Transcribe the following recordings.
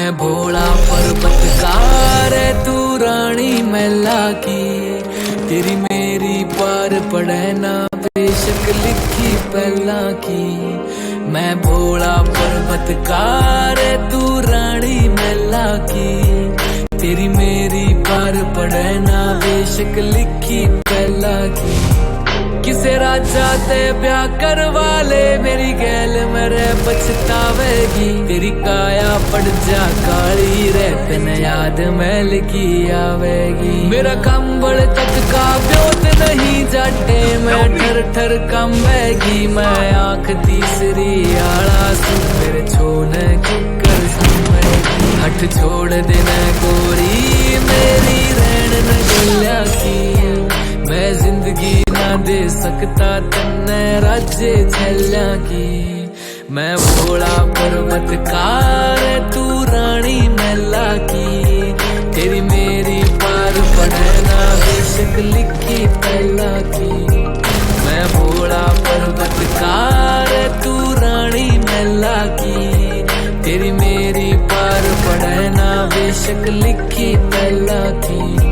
मैं भोला पर्वतकार है तू रानी मैला की, तेरी मेरी पार पड़े ना बेशक लिखी पहला की। मैं भोला पर्वतकार है तू रानी मैला की, तेरी मेरी पार पड़े ना बेशक लिखी पहला की। किसे राजा ते ब्याह करवा ले मेरी गैल मेरे पछतावेगी, तेरी काया पड़ जा काली रे तेन याद मैल की आवेगी। मेरा कंबल तक का ब्योत नहीं जाटे मैं ठर ठर कंबेगी, मैं आंख तीसरी आला सू मेरे छोने किकर सुमेगी। हट छोड़ देना गोरी मेरी रैन न गल्या की, मैं जिंदगी ना दे सकता तन्ने राज्य छल्या की। मैं भोला पर्वतकार है तू रानी मैला की, तेरी मेरी पार पड़े ना बेशक लिखी पहला की। मैं भोला पर्वतकार है तू रानी मैला की, तेरी मेरी पार पड़े ना बेशक लिखी पहला की।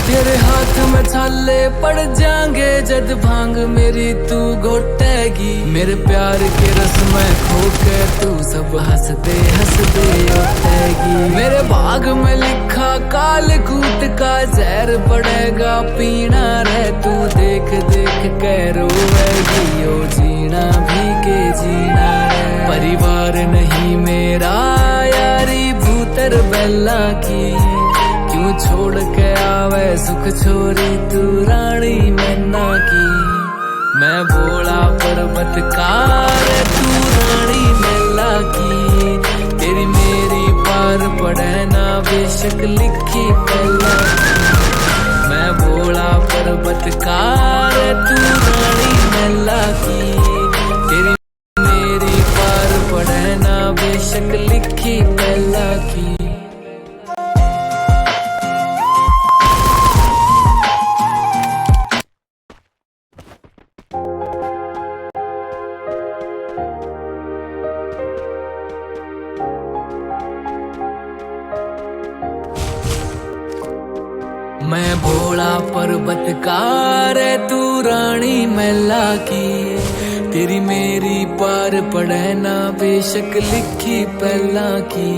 तेरे हाथ में छाले पड़ जाएंगे जद भांग मेरी तू घोटेगी, मेरे प्यार के रस में खो के तू सब हंस दे उठेगी। मेरे भाग में लिखा काल कूट का जहर पड़ेगा पीना रे तू, देख देख के रोएगी ओ जीना भी के जीना रे। परिवार नहीं मेरा यारी भूतर बेला की, क्यों छोड़ के आवे सुख छोरी तू रानी मैना की। मैं भोला पर्वतकार तू रानी मैला की, तेरी मेरी पार पड़े ना बेशक लिखी पहला की। मैं भोला पर्वतकार तू रानी मैला की, तेरी मेरी पार पड़े ना बेशक लिखी पहला की। मैं भोला पर्वतकार है तू रानी मैला की, तेरी मेरी पार पड़े ना बेशक लिखी पहला की।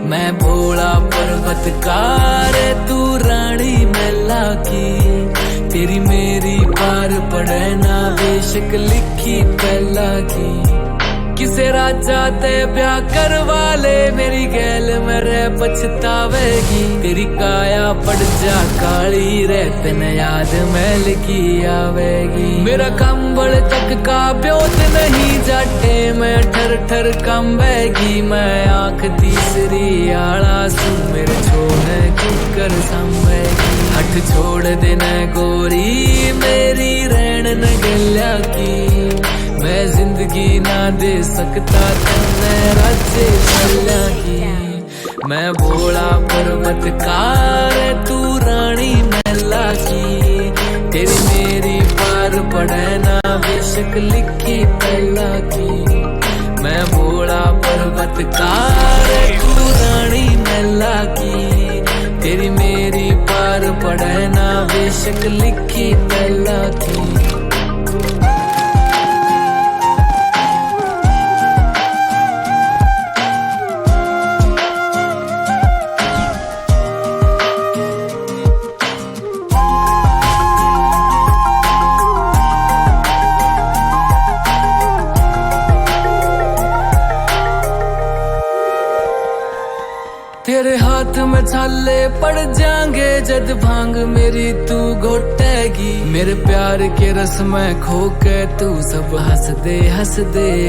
मैं भोला पर्वतकार है तू रानी मैला की, तेरी मेरी पार पड़े ना बेशक लिखी पहला की। किसे राजा ते ब्याह करवा ले मेरी गैल मेरे पछतावेगी, तेरी काया पड़ जा काली रे तेन याद मैल की आवेगी। मेरा कंबल तक का ब्योत नहीं जाटे मैं ठर ठर कंबेगी, मैं आंख तीसरी आला सू मेरे छोने किकर संभेगी। हट छोड़ देना गोरी मेरी रैन न गल्या की, मैं जिंदगी ना दे सकता तन्ने राज्य छल्या की। मैं भोला पर्वतकार तू रानी मैला की, तेरी मेरी पार पड़े ना बेशक लिखी पहला की। मैं भोला पर्वतकार तू रानी मैला की, तेरी मेरी पार पड़े ना बेशक लिखी पहला की। तेरे हाथ में छाले पड़ जाएंगे जद भांग मेरी तू घोटेगी। मेरे प्यार के रस में खो के तू सब हंस दे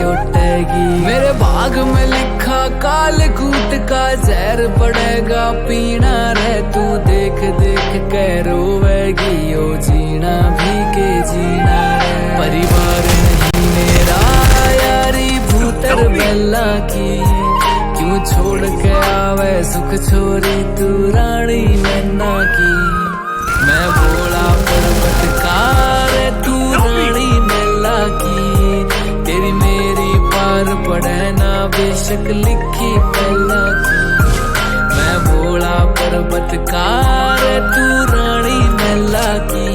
उठेगी। मेरे भाग में लिखा काल कूट का जहर पड़ेगा पीना रे तू देख देख के रोवेगी। ओ जीना भी के जीना रे परिवार नहीं मेरा यारी भूतर बेला की। क्यों छोड़ के आवे सुख छोरी तू रानी मैना की। मैं भोला पर्वतकार तू रानी मैला की। तेरी मेरी पार पड़े ना बेशक लिखी पहला की। मैं भोला पर्वतकार तू रानी मैला की।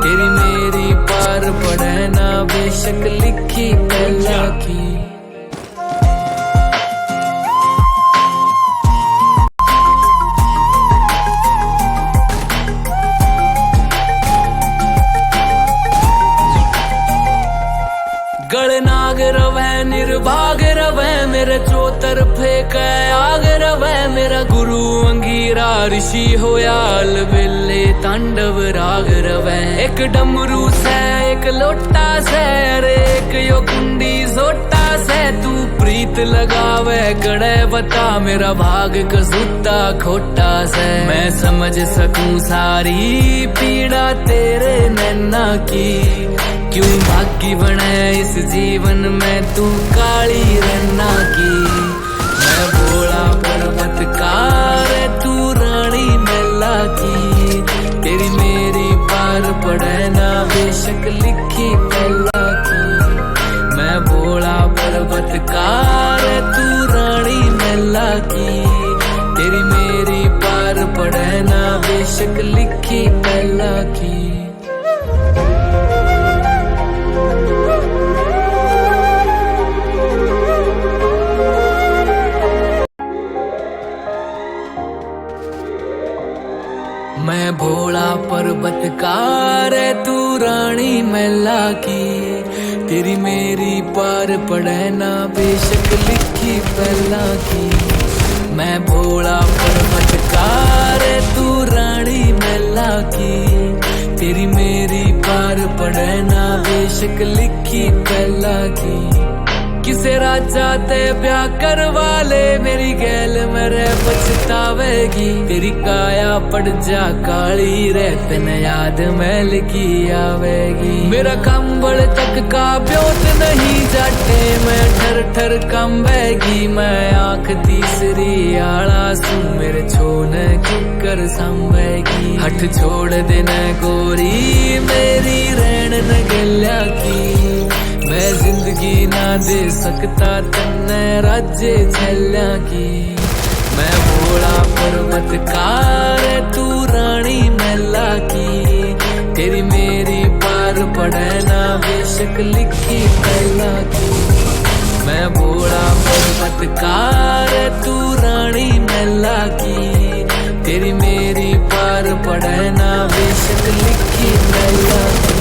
तेरी मेरी पार पड़े ना बेशक लिखी पहला की। गड़नाग रवे निर्भाग रवे मेरे चौतरफे कै आग रवे। मेरा गुरु अंगीरा ऋषि होया अलबेले तांडव राग रवे। एक डमरू से एक लोटा से अरे एक यो कुंडी सोटा से तू प्रीत लगावे गड़े बता मेरा भाग कसूता खोटा से। मैं समझ सकूं सारी पीड़ा तेरे नैना की। क्यों भागी बने इस जीवन में तू काली रन्ना की। मैं भोला पर्वतकार तू रानी मैला की। तेरी मेरी पार पड़े ना बेशक लिखी पहला की। मैं भोला पर्वतकार तू रानी मैला की। तेरी मेरी पार पड़े ना बेशक लिखी पहला की। मैं भोला पर्वतकार तू रानी मैला की। तेरी मेरी पार पड़े ना बेशक लिखी पहला की। मैं भोला पर्वतकार तू रानी मैला की। तेरी मेरी पार पड़े ना बेशक लिखी पहला की। किसे राजा ते ब्याह करवा ले मेरी गैल मेरे पछतावेगी। तेरी काया पड़ जा काली रे तन याद मैल की आवेगी। मेरा कंबल तक का ब्योत नहीं जाटे मैं ठर ठर कंबेगी। मैं आंख तीसरी आला सू मेरे छोन किकर संभेगी। हट छोड़ देना गोरी मेरी रैन न गल्या की। मैं जिंदगी ना दे सकता तन्ने राज्य छल्या की। मैं भोला पर्वतकार तू रानी मैला की। तेरी मेरी पार पड़े ना बेशक लिखी पहला की। मैं भोला पर्वतकार तू रानी मैला की। तेरी मेरी पार पड़े ना बेशक लिखी पहला की।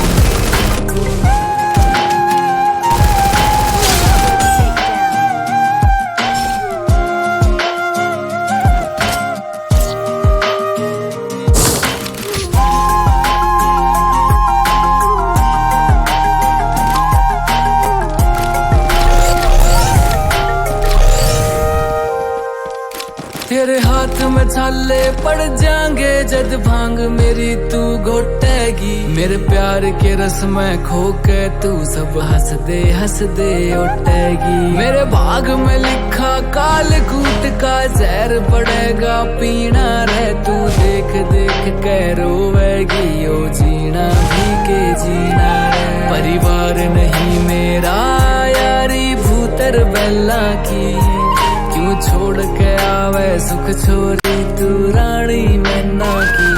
तेरे हाथ में छाले पड़ जाएंगे जद भांग मेरी तू घोटेगी। मेरे प्यार के रस में खो के तू सब हंस दे उठेगी। मेरे भाग में लिखा काल कूट का जहर पड़ेगा पीना रे तू देख देख के रोवेगी। ओ जीना भी के जीना रे परिवार नहीं मेरा यारी भूतर बेला की। क्यों छोड़ के आवे सुख छोरी तू रानी मैना की।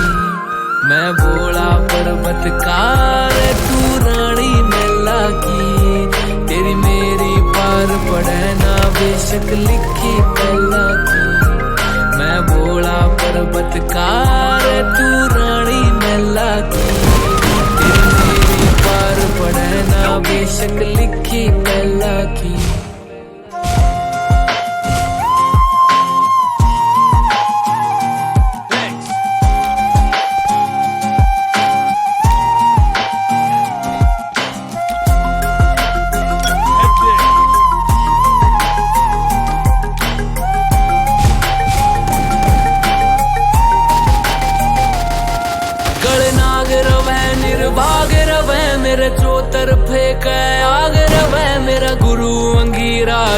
मैं भोला पर्वतकार तू रानी मैला की। तेरी मेरी पार पड़े ना बेशक लिखी पहला की। मैं भोला पर्वतकार तू रानी मैला की। तेरी मेरी पार पड़े ना बेशक लिखी पहला की।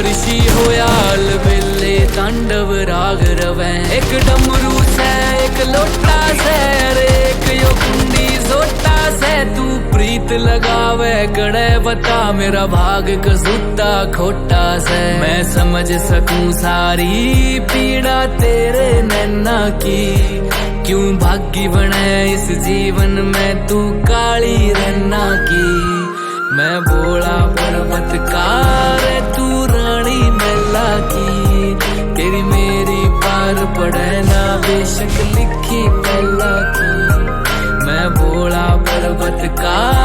ऋषि होया अलबेले तांडव राग रवै। एक डमरू से एक लोटा से अरे एक यो कुंडी जोटा से तू प्रीत लगावे गड़े बता मेरा भाग कसूता खोटा से। मैं समझ सकूं सारी पीड़ा तेरे नैना की, क्यों भागी बने इस जीवन में तू काली रन्ना की। मैं भोला पर्वतकार तू रानी मैला की, तेरी मेरी पार पड़े ना बेशक लिखी पहला की। मैं भोला पर्वतकार